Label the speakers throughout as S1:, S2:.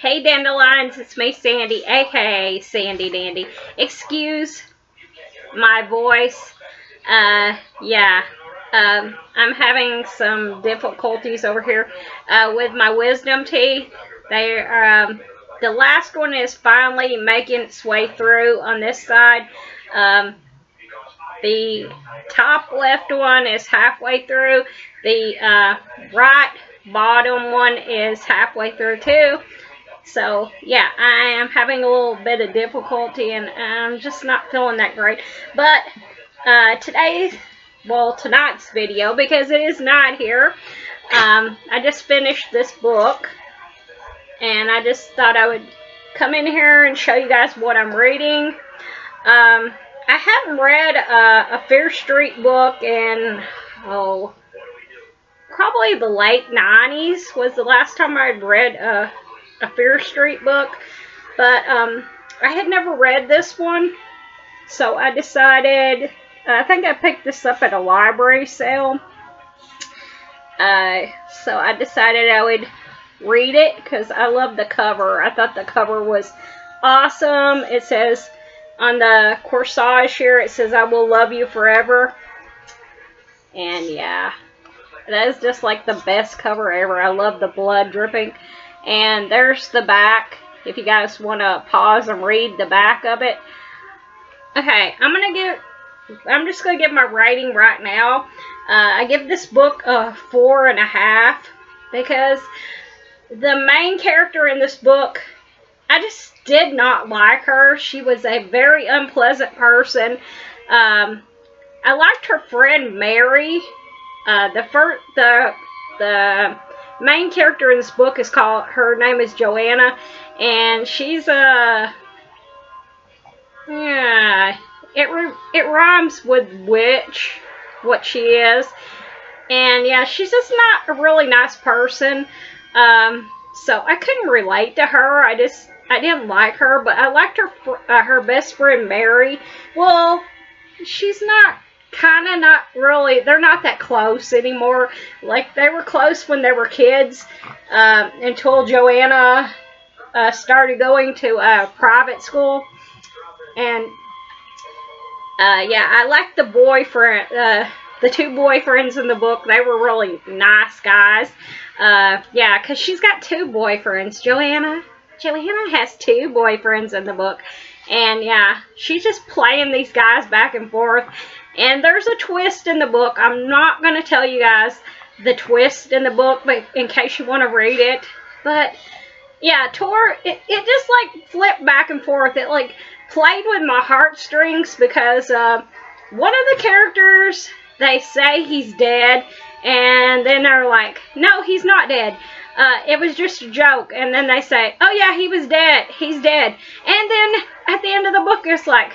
S1: Hey Dandelions, it's me Sandy, aka Sandy Dandy. Excuse my voice. Yeah. I'm having some difficulties over here with my wisdom teeth. They the last one is finally making its way through on this side. Um, the top left one is halfway through. The right bottom one is halfway through too. So, yeah, I am having a little bit of difficulty and I'm just not feeling that great. But tonight's video, because it is night here, I just finished this book and I just thought I would come in here and show you guys what I'm reading. I haven't read a Fear Street book in, probably the late 90s was the last time I'd read a Fear Street book, but I had never read this one, so I decided, I think I picked this up at a library sale, so I decided I would read it because I love the cover. I thought the cover was awesome. It says on the corsage here, it says, "I will love you forever," and yeah, that is just like the best cover ever. I love the blood dripping. And there's the back, if you guys want to pause and read the back of it. Okay, I'm just going to give my rating right now. I give this book a 4.5 because the main character in this book, I just did not like her. She was a very unpleasant person. I liked her friend Mary. The main character in this book is her name is Joanna, and she's it rhymes with witch, what she is, and yeah, she's just not a really nice person, so I couldn't relate to her. I didn't like her, but I liked her best friend Mary. Well, she's not really, they're not that close anymore. Like, they were close when they were kids, until Joanna started going to private school. And yeah, I liked the boyfriend, the two boyfriends in the book. They were really nice guys. Yeah, because she's got two boyfriends. Joanna has two boyfriends in the book. And yeah, she's just playing these guys back and forth. And there's a twist in the book. I'm not going to tell you guys the twist in the book, but in case you want to read it. But yeah, it just like flipped back and forth. It like played with my heartstrings because one of the characters, they say he's dead, and then they're like, no, he's not dead. It was just a joke. And then they say, oh yeah, he was dead. He's dead. And then at the end of the book, it's like,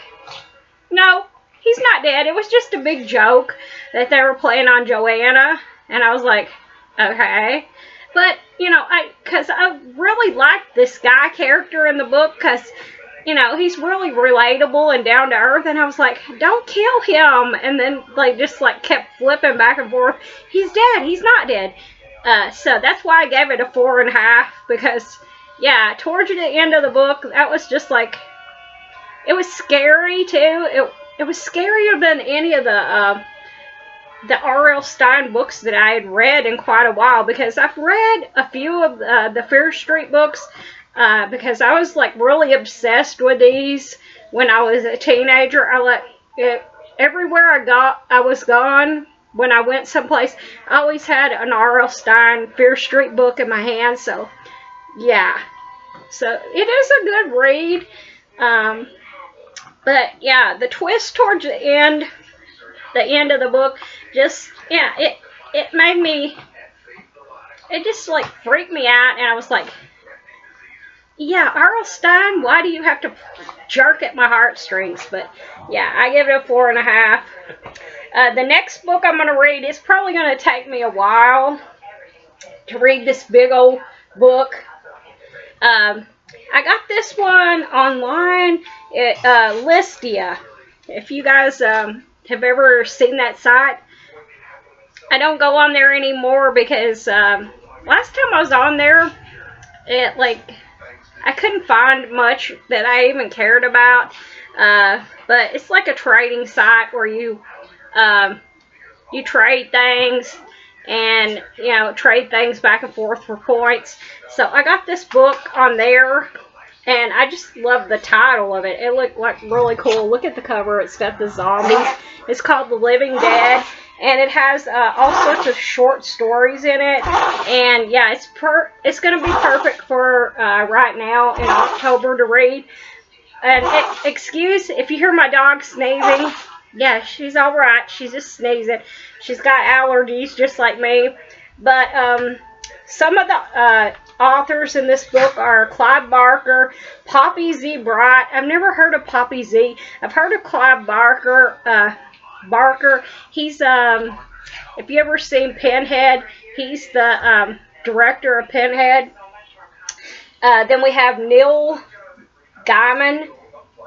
S1: no, he's not dead. It was just a big joke that they were playing on Joanna. And I was like, okay. But, you know, because I really liked this guy character in the book because, you know, he's really relatable and down to earth. And I was like, don't kill him. And then, like, just, like, kept flipping back and forth. He's dead. He's not dead. So that's why I gave it a 4.5. Because, yeah, towards the end of the book, that was just, like, it was scary, too. It was scarier than any of the R.L. Stine books that I had read in quite a while, because I've read a few of the Fear Street books, because I was like really obsessed with these when I was a teenager. Everywhere I was gone. When I went someplace, I always had an R.L. Stine Fear Street book in my hand. So yeah, so it is a good read. But yeah, the twist towards the end of the book, just, yeah, it made me, it just like freaked me out, and I was like, yeah, R.L. Stine, why do you have to jerk at my heartstrings? But yeah, I give it a 4.5. The next book I'm going to read, it's probably going to take me a while to read this big old book. I got this one online at Listia. If you guys have ever seen that site, I don't go on there anymore because last time I was on there, it like I couldn't find much that I even cared about. But it's like a trading site where you trade things and, you know, trade things back and forth for points. So I got this book on there, and I just love the title of it. It looked like really cool. Look at the cover. It's got the zombies. It's called The Living Dead, and it has all sorts of short stories in it. And yeah, it's going to be perfect for right now in October to read. And excuse if you hear my dog sneezing. Yeah, she's all right. She's just sneezing. She's got allergies just like me. But some of the authors in this book are Clive Barker, Poppy Z. Brite. I've never heard of Poppy Z. I've heard of Clive Barker. He's if you ever seen Pinhead, he's the director of Pinhead. Then we have Neil Gaiman.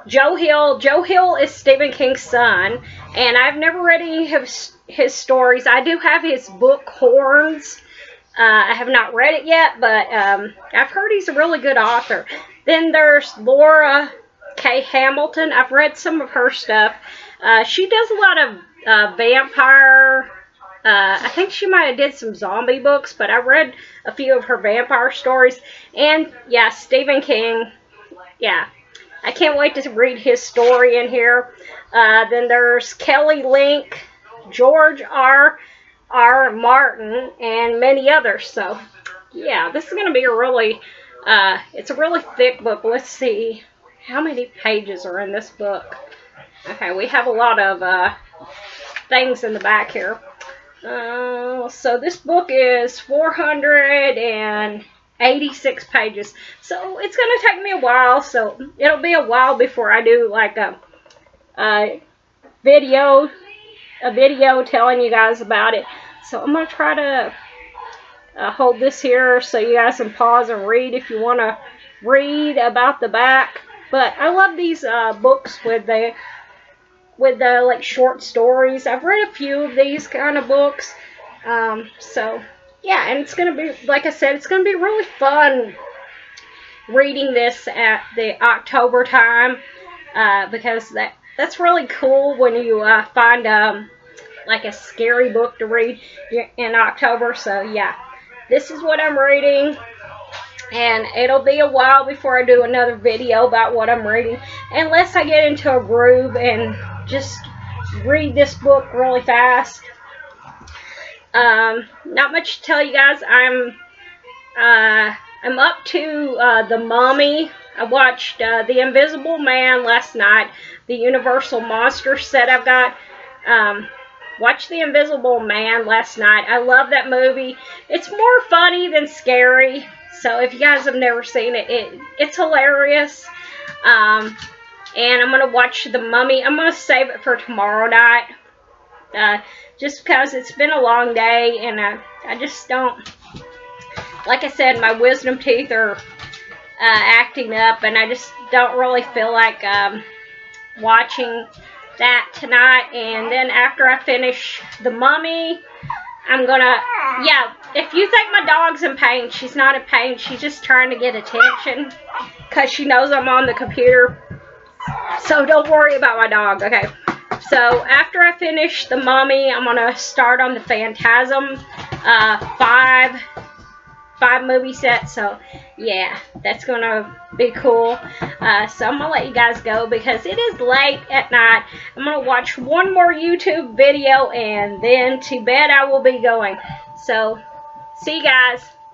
S1: Joe Hill is Stephen King's son, and I've never read any of his stories. I do have his book, Horns. I have not read it yet, but I've heard he's a really good author. Then there's Laura K. Hamilton. I've read some of her stuff. She does a lot of vampire. I think she might have did some zombie books, but I read a few of her vampire stories. And yeah, Stephen King. Yeah. I can't wait to read his story in here. Then there's Kelly Link, George R. Martin, and many others. So, yeah, this is going to be a really, it's a really thick book. Let's see how many pages are in this book. Okay, we have a lot of things in the back here. So this book is 486 pages, so it's going to take me a while, so it'll be a while before I do like a video telling you guys about it. So I'm going to try to hold this here so you guys can pause and read if you want to read about the back. But I love these books with the like short stories. I've read a few of these kind of books, so yeah, and it's going to be, like I said, it's going to be really fun reading this at the October time, because that's really cool when you find like a scary book to read in October. So yeah, this is what I'm reading, and it'll be a while before I do another video about what I'm reading, unless I get into a groove and just read this book really fast. Not much to tell you guys. I'm up to The Mummy. I watched The Invisible Man last night, the Universal Monster set I've got. Watched The Invisible Man last night. I love that movie. It's more funny than scary, so if you guys have never seen it, it's hilarious. And I'm going to watch The Mummy. I'm going to save it for tomorrow night. Just because it's been a long day, and I just don't, like I said, my wisdom teeth are acting up, and I just don't really feel like watching that tonight. And then after I finish The Mummy, I'm gonna, yeah, if you think my dog's in pain, she's not in pain. She's just trying to get attention because she knows I'm on the computer. So don't worry about my dog, okay? So after I finish The Mummy, I'm gonna start on the Phantasm 5 movie set. So yeah, that's gonna be cool. So I'm gonna let you guys go because it is late at night. I'm gonna watch one more YouTube video, and then to bed I will be going. So see you guys.